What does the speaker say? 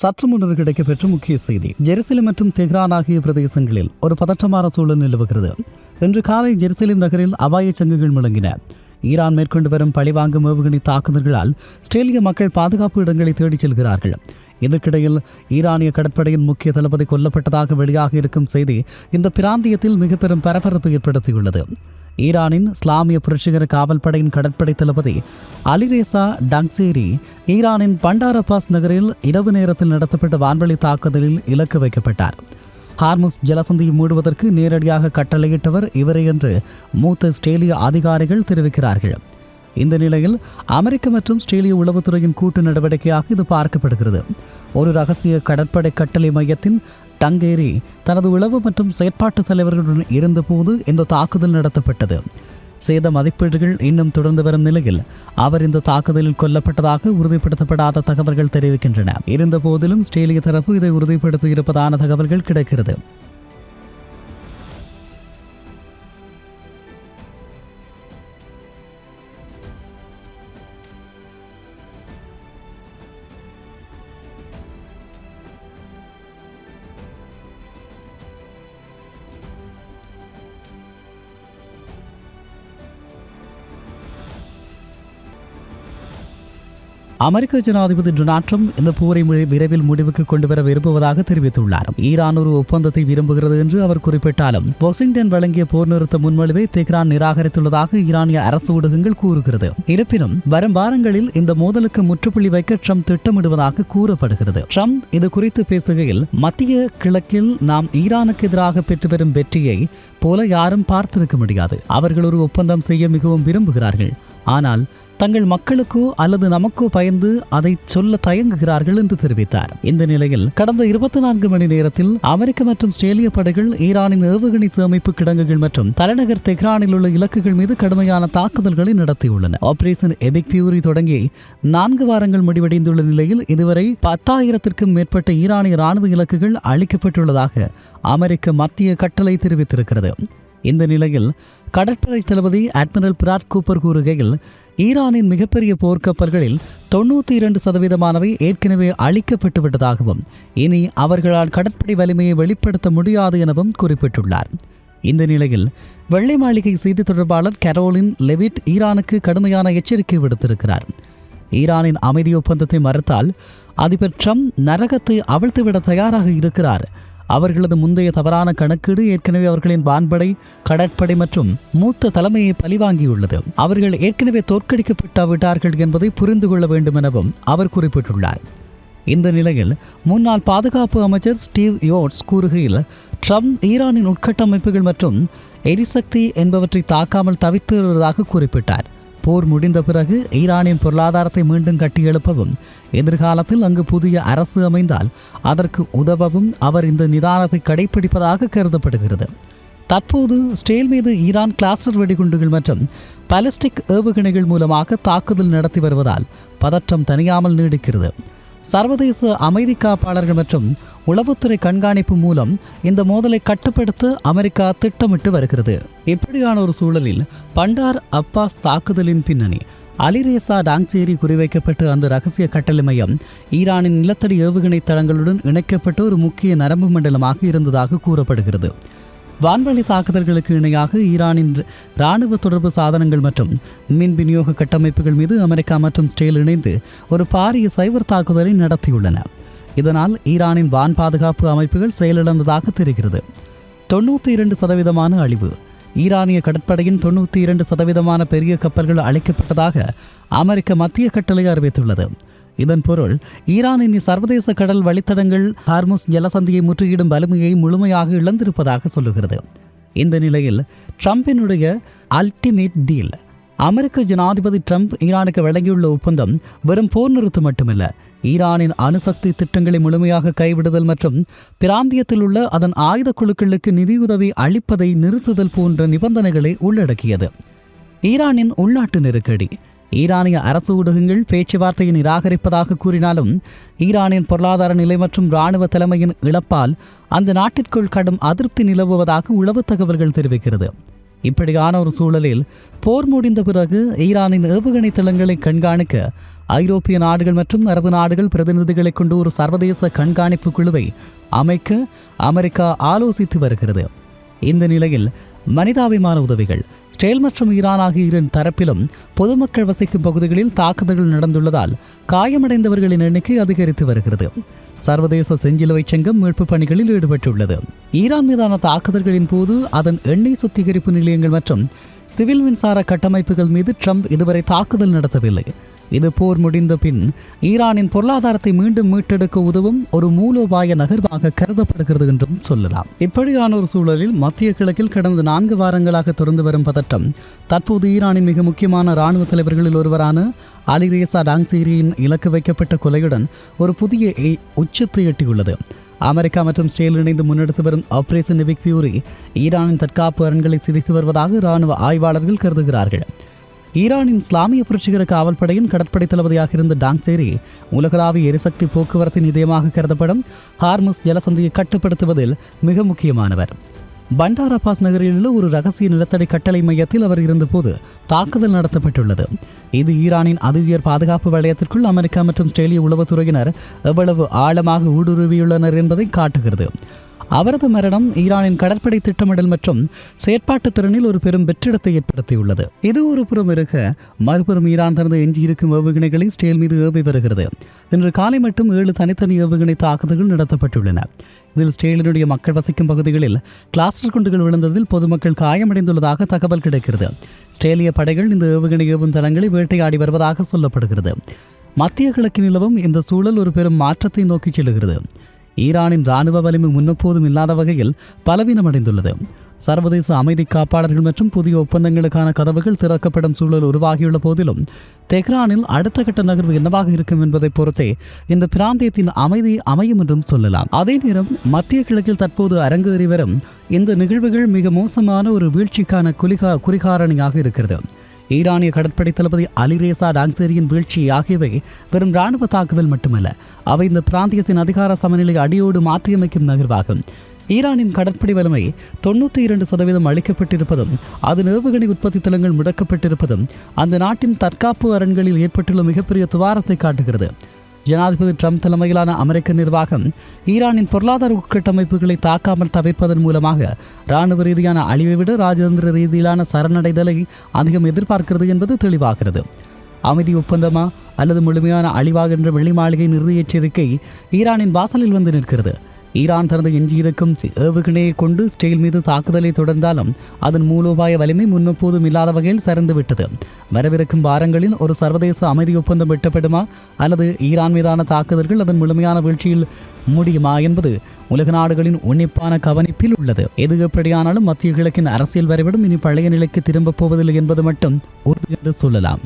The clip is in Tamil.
சற்று முன்னர் கிடைக்கப்பெற்ற முக்கிய செய்தி. ஜெருசலேம் மற்றும் தெஹ்ரான் ஆகிய பிரதேசங்களில் ஒரு பதற்றமான சூழல் நிலவுகிறது. இன்று காலை ஜெருசலேம் நகரில் அபாய சங்குகள் முழங்கின. ஈரான் மேற்கொண்டு வரும் பழிவாங்கும் ஏவுகணை தாக்குதல்களால் இஸ்ரேலிய மக்கள் பாதுகாப்பு இடங்களை தேடிச் செல்கிறார்கள். இதற்கிடையில் ஈரானிய கடற்படையின் முக்கிய தளபதி கொல்லப்பட்டதாக வெளியாக இருக்கும் செய்தி இந்த பிராந்தியத்தில் மிக பெரும் பரபரப்பு ஏற்படுத்தியுள்ளது. ஈரானின் இஸ்லாமிய புரட்சிகர காவல் படையின் கடற்படை தளபதி அலிரேசா டங்சேரி ஈரானின் பண்டார் அப்பாஸ் நகரில் இரவு நேரத்தில் நடத்தப்பட்ட வான்வழி தாக்குதலில் இலக்கு வைக்கப்பட்டார். ஹார்முஸ் ஜலசந்தியை மூடுவதற்கு நேரடியாக கட்டளையிட்டவர் இவரே என்று மூத்த இஸ்ரேலிய அதிகாரிகள் தெரிவிக்கிறார்கள். இந்த நிலையில் அமெரிக்க மற்றும் இஸ்ரேலிய உளவுத்துறையின் கூட்டு நடவடிக்கையாக இது பார்க்கப்படுகிறது. ஒரு ரகசிய கடற்படை கட்டளை மையத்தின் டங்கேரி தனது உளவு மற்றும் செயற்பாட்டு தலைவர்களுடன் இருந்தபோது இந்த தாக்குதல் நடத்தப்பட்டது. சேத மதிப்பீடுகள் இன்னும் தொடர்ந்து வரும் நிலையில் அவர் இந்த தாக்குதலில் கொல்லப்பட்டதாக உறுதிப்படுத்தப்படாத தகவல்கள் தெரிவிக்கின்றன. இருந்தபோதிலும் இஸ்ரேலிய தரப்பு இதை உறுதிப்படுத்தியிருப்பதான தகவல்கள் கிடைக்கிறது. அமெரிக்க ஜனாதிபதி டொனால்ட் ட்ரம்ப் இந்த போரை விரைவில் முடிவுக்கு கொண்டுவர விரும்புவதாக தெரிவித்துள்ளார். ஈரான் ஒரு ஒப்பந்தத்தை விரும்புகிறது என்று அவர் குறிப்பிட்டாலும் வாஷிங்டன் வழங்கிய போர் நிறுத்த முன்மொழிவை தெஹ்ரான் நிராகரித்துள்ளதாக ஈரானிய அரசு ஊடகங்கள் கூறுகிறது. இருப்பினும் வரும் வாரங்களில் இந்த மோதலுக்கு முற்றுப்புள்ளி வைக்க ட்ரம்ப் திட்டமிடுவதாக கூறப்படுகிறது. ட்ரம்ப் இது குறித்து பேசுகையில், மத்திய கிழக்கில் நாம் ஈரானுக்கு எதிராக பெற்று வரும் வெற்றியை போல யாரும் பார்த்திருக்க முடியாது. அவர்கள் ஒரு ஒப்பந்தம் செய்ய மிகவும் விரும்புகிறார்கள், ஆனால் தங்கள் மக்களுக்கோ அல்லது நமக்கோ பயந்து அதை சொல்ல தயங்குகிறார்கள் என்று தெரிவித்தார். இந்த நிலையில் கடந்த 24 மணி நேரத்தில் அமெரிக்க மற்றும் இஸ்ரேலிய படைகள் ஈரானின் ஏவுகணை சேமிப்பு கிடங்குகள் மற்றும் தலைநகர் தெஹ்ரானில் உள்ள இலக்குகள் மீது கடுமையான தாக்குதல்களை நடத்தியுள்ளன. ஆபரேஷன் எபிக் ஃபியூரி தொடங்கி 4 வாரங்கள் முடிவடைந்துள்ள நிலையில் இதுவரை 10,000க்கும் மேற்பட்ட ஈரானிய ராணுவ இலக்குகள் அளிக்கப்பட்டுள்ளதாக அமெரிக்க மத்திய கட்டளை தெரிவித்திருக்கிறது. இந்த நிலையில் கடற்படை தளபதி அட்மிரல் பிராட் கூப்பர் கூறுகையில், ஈரானின் மிகப்பெரிய போர்க்கப்பல்களில் 92% ஏற்கனவே அழிக்கப்பட்டு விட்டதாகவும் இனி அவர்களால் கடற்படை வலிமையை வெளிப்படுத்த முடியாது எனவும் குறிப்பிட்டுள்ளார். இந்த நிலையில் வெள்ளை மாளிகை செய்தி தொடர்பாளர் கரோலின் லெவிட் ஈரானுக்கு கடுமையான எச்சரிக்கை விடுத்திருக்கிறார். ஈரானின் அமைதி ஒப்பந்தத்தை மறுத்தால் அதிபர் ட்ரம்ப் நரகத்தை அவிழ்த்துவிட தயாராக இருக்கிறார். அவர்களது முந்தைய தவறான கணக்கீடு ஏற்கனவே அவர்களின் வான்படை, கடற்படை மற்றும் மூத்த தலைமையை பழிவாங்கியுள்ளது. அவர்கள் ஏற்கனவே தோற்கடிக்கப்பட்டு விட்டார்கள் என்பதை புரிந்து கொள்ள வேண்டும் எனவும் அவர் குறிப்பிட்டுள்ளார். இந்த நிலையில் முன்னாள் பாதுகாப்பு அமைச்சர் ஸ்டீவ் யோட்ஸ் கூறுகையில், ட்ரம்ப் ஈரானின் உட்கட்டமைப்புகள் மற்றும் எரிசக்தி என்பவற்றை தாக்காமல் தவிர்த்துள்ளதாக குறிப்பிட்டார். போர் முடிந்த பிறகு ஈரானின் பொருளாதாரத்தை மீண்டும் கட்டியெழுப்பவும் எதிர்காலத்தில் அங்கு புதிய அரசு அமைந்தால் அதற்கு உதவவும் அவர் இந்த நிதானத்தை கடைபிடிப்பதாக கருதப்படுகிறது. தற்போது இஸ்ரேல் மீது ஈரான் கிளஸ்டர் வெடிகுண்டுகள் மற்றும் பாலிஸ்டிக் ஏவுகணைகள் மூலமாக தாக்குதல் நடத்தி வருவதால் பதற்றம் தணியாமல் நீடிக்கிறது. சர்வதேச அமைதி காப்பாளர்கள் மற்றும் உளவுத்துறை கண்காணிப்பு மூலம் இந்த மோதலை கட்டுப்படுத்த அமெரிக்கா திட்டமிட்டு வருகிறது. இப்படியான ஒரு சூழலில் பண்டார் அப்பாஸ் தாக்குதலின் பின்னணி அலிரேசா டாங்சேரி குறிவைக்கப்பட்டு அந்த ரகசிய கட்டளை மையம் ஈரானின் நிலத்தடி ஏவுகணை தளங்களுடன் இணைக்கப்பட்ட ஒரு முக்கிய நரம்பு மண்டலமாக இருந்ததாக கூறப்படுகிறது. வான்வழி தாக்குதல்களுக்கு இணையாக ஈரானின் இராணுவ தொடர்பு சாதனங்கள் மற்றும் மின் விநியோக கட்டமைப்புகள் மீது அமெரிக்கா மற்றும் இஸ்ரேல் இணைந்து ஒரு பாரிய சைபர் தாக்குதலை நடத்தியுள்ளன. இதனால் ஈரானின் வான் பாதுகாப்பு அமைப்புகள் செயலிழந்ததாக தெரிகிறது. 92% அழிவு. ஈரானிய கடற்படையின் 92% பெரிய கப்பல்கள் அழிக்கப்பட்டதாக அமெரிக்க மத்திய கட்டளை அறிவித்துள்ளது. இதன் பொருள் ஈரானின் சர்வதேச கடல் வழித்தடங்கள் ஹார்முஸ் ஜலசந்தியை முற்றுகையிடும் வலிமையை முழுமையாக இழந்திருப்பதாக சொல்லுகிறது. இந்த நிலையில் ட்ரம்பினுடைய அல்டிமேட் டீல், அமெரிக்க ஜனாதிபதி ட்ரம்ப் ஈரானுக்கு வழங்கியுள்ள ஒப்பந்தம் வெறும் போர் நிறுத்தம் மட்டுமல்ல, ஈரானின் அணுசக்தி திட்டங்களை முழுமையாக கைவிடுதல் மற்றும் பிராந்தியத்தில் உள்ள அதன் ஆயுத குழுக்களுக்கு நிதியுதவி அளிப்பதை நிறுத்துதல் போன்ற நிபந்தனைகளை உள்ளடக்கியது. ஈரானின் உள்நாட்டு நெருக்கடி. ஈரானிய அரசு ஊடகங்கள் பேச்சுவார்த்தையை நிராகரிப்பதாக கூறினாலும் ஈரானின் பொருளாதார நிலை மற்றும் இராணுவ தலைமையின் இழப்பால் அந்த நாட்டிற்குள் கடும் அதிருப்தி நிலவுவதாக உளவு தகவல்கள் தெரிவிக்கிறது. இப்படியான ஒரு சூழலில் போர் முடிந்த பிறகு ஈரானின் ஏவுகணை தளங்களை கண்காணிக்க ஐரோப்பிய நாடுகள் மற்றும் அரபு நாடுகள் பிரதிநிதிகளை கொண்டு ஒரு சர்வதேச கண்காணிப்பு குழுவை அமைக்க அமெரிக்கா ஆலோசித்து வருகிறது. இந்த நிலையில் மனிதாபிமான உதவிகள் இஸ்ரேல் மற்றும் ஈரான் ஆகிய இரு தரப்பிலும் பொதுமக்கள் வசிக்கும் பகுதிகளில் தாக்குதல்கள் நடந்துள்ளதால் காயமடைந்தவர்களின் எண்ணிக்கை அதிகரித்து வருகிறது. சர்வதேச செஞ்சிலுவை சங்கம் மீட்பு பணிகளில் ஈடுபட்டுள்ளது. ஈரான் மீதான தாக்குதல்களின் போது அதன் எண்ணெய் சுத்திகரிப்பு நிலையங்கள் மற்றும் சிவில் மின்சார கட்டமைப்புகள் மீது ட்ரம்ப் இதுவரை தாக்குதல் நடத்தவில்லை. இது போர் முடிந்த பின் ஈரானின் பொருளாதாரத்தை மீண்டும் மீட்டெடுக்க உதவும் ஒரு மூலோபாய நகர்வாக கருதப்படுகிறது என்றும் சொல்லலாம். இப்படியான ஒரு சூழலில் மத்திய கிழக்கில் கடந்த 4 வாரங்களாக தொடர்ந்து வரும் பதட்டம் தற்போது ஈரானின் மிக முக்கியமான இராணுவ தலைவர்களில் ஒருவரான அலிரேசா டாங்சீரியின் இலக்கு வைக்கப்பட்ட கொலையுடன் ஒரு புதிய உச்சத்தை எட்டியுள்ளது. அமெரிக்கா மற்றும் இஸ்ரேல் இணைந்து முன்னெடுத்து வரும் ஆபரேஷன் எபிக் ஃபியூரி ஈரானின் தற்காப்பு அரண்களை சிதைத்து வருவதாக இராணுவ ஆய்வாளர்கள் கருதுகிறார்கள். ஈரானின் இஸ்லாமிய புரட்சிகர காவல்படையின் கடற்படை தளபதியாக இருந்த டாங்சேரி உலகளாவிய எரிசக்தி போக்குவரத்தின் இதயமாக கருதப்படும் ஹார்முஸ் ஜலசந்தியை கட்டுப்படுத்துவதில் மிக முக்கியமானவர். பண்டார் அப்பாஸ் நகரில் உள்ள ஒரு ரகசிய நிலத்தடி கட்டளை மையத்தில் அவர் இருந்தபோது தாக்குதல் நடத்தப்பட்டுள்ளது. இது ஈரானின் அதிஉயர் பாதுகாப்பு வலயத்திற்குள் அமெரிக்கா மற்றும் இஸ்ரேலிய உளவுத்துறையினர் எவ்வளவு ஆழமாக ஊடுருவியுள்ளனர் என்பதை காட்டுகிறது. அவரது மரணம் ஈரானின் கடற்படை திட்டமிடல் மற்றும் செயற்பாட்டு திறனில் ஒரு பெரும் வெற்றிடத்தை ஏற்படுத்தியுள்ளது. இது ஒரு புறம் இருக்க, மறுபுறம் ஈரான் தனது எஞ்சியிருக்கும் ஏவுகணைகளை இஸ்ரேல் மீது ஏவி வருகிறது. இன்று காலை மட்டும் 7 தனித்தனி ஏவுகணை தாக்குதல்கள் நடத்தப்பட்டுள்ளன. இதில் இஸ்ரேலினுடைய மக்கள் வசிக்கும் பகுதிகளில் கிளாஸ்டர் குண்டுகள் விழுந்ததில் பொதுமக்கள் காயமடைந்துள்ளதாக தகவல் கிடைக்கிறது. இஸ்ரேலிய படைகள் இந்த ஏவுகணை ஏவும் தளங்களை வேட்டையாடி வருவதாக சொல்லப்படுகிறது. மத்திய கிழக்கில் நிலவும் இந்த சூழல் ஒரு பெரும் மாற்றத்தை நோக்கி செல்கிறது. ஈரானின் இராணுவ வலிமை முன்னெப்போதும் இல்லாத வகையில் பலவீனமடைந்துள்ளது. சர்வதேச அமைதி காப்பாளர்கள் மற்றும் புதிய ஒப்பந்தங்களுக்கான கதவுகள் திறக்கப்படும் சூழல் உருவாகியுள்ள போதிலும் தெஹ்ரானில் அடுத்த கட்ட நகர்வு என்னவாக இருக்கும் என்பதை பொறுத்தே இந்த பிராந்தியத்தின் அமைதி அமையும் என்றும் சொல்லலாம். அதே நேரம் மத்திய கிழக்கில் தற்போது அரங்கேறி வரும் இந்த நிகழ்வுகள் மிக மோசமான ஒரு வீழ்ச்சிக்கான குறிகாரணியாக இருக்கிறது. ஈரானிய கடற்படை தளபதி அலிரேசா டாங்சேரியின் வீழ்ச்சி ஆகியவை வெறும் இராணுவ தாக்குதல் மட்டுமல்ல, அவை இந்த பிராந்தியத்தின் அதிகார சமநிலை அடியோடு மாற்றியமைக்கும் நகர்வாகும். ஈரானின் கடற்படை வலிமை 92% அளிக்கப்பட்டிருப்பதும் அதன் ஏவுகணை உற்பத்தி தளங்கள் முடக்கப்பட்டிருப்பதும் அந்த நாட்டின் தற்காப்பு அரண்களில் ஏற்பட்டுள்ள மிகப்பெரிய துவாரத்தை காட்டுகிறது. ஜனாதிபதி ட்ரம்ப் தலைமையிலான அமெரிக்க நிர்வாகம் ஈரானின் பொருளாதார உட்கட்டமைப்புகளை தாக்காமல் தவிர்ப்பதன் மூலமாக இராணுவ ரீதியான அழிவை விட ராஜதந்திர ரீதியிலான சரணடைதலை அதிகம் எதிர்பார்க்கிறது என்பது தெளிவாகிறது. அமைதி ஒப்பந்தமா அல்லது முழுமையான அழிவாக என்ற வெள்ளி மாளிகையின் இறுதி எச்சரிக்கை ஈரானின் வாசலில் வந்து நிற்கிறது. ஈரான் தனது எஞ்சியிருக்கும் ஏவுகணையை கொண்டு இஸ்ரேல் மீது தாக்குதலை தொடர்ந்தாலும் அதன் மூலோபாய வலிமை முன்னெப்போதும் இல்லாத வகையில் சரிந்துவிட்டது. வரவிருக்கும் வாரங்களில் ஒரு சர்வதேச அமைதி ஒப்பந்தம் எட்டப்படுமா அல்லது ஈரான் மீதான தாக்குதல்கள் அதன் முழுமையான வீழ்ச்சியில் முடியுமா என்பது உலக நாடுகளின் உன்னிப்பான கவனிப்பில் உள்ளது. எது எப்படியானாலும் மத்திய கிழக்கின் அரசியல் வரைபடம் இனி பழைய நிலைக்கு திரும்பப் போவதில்லை என்பது மட்டும் உறுதி என்று சொல்லலாம்.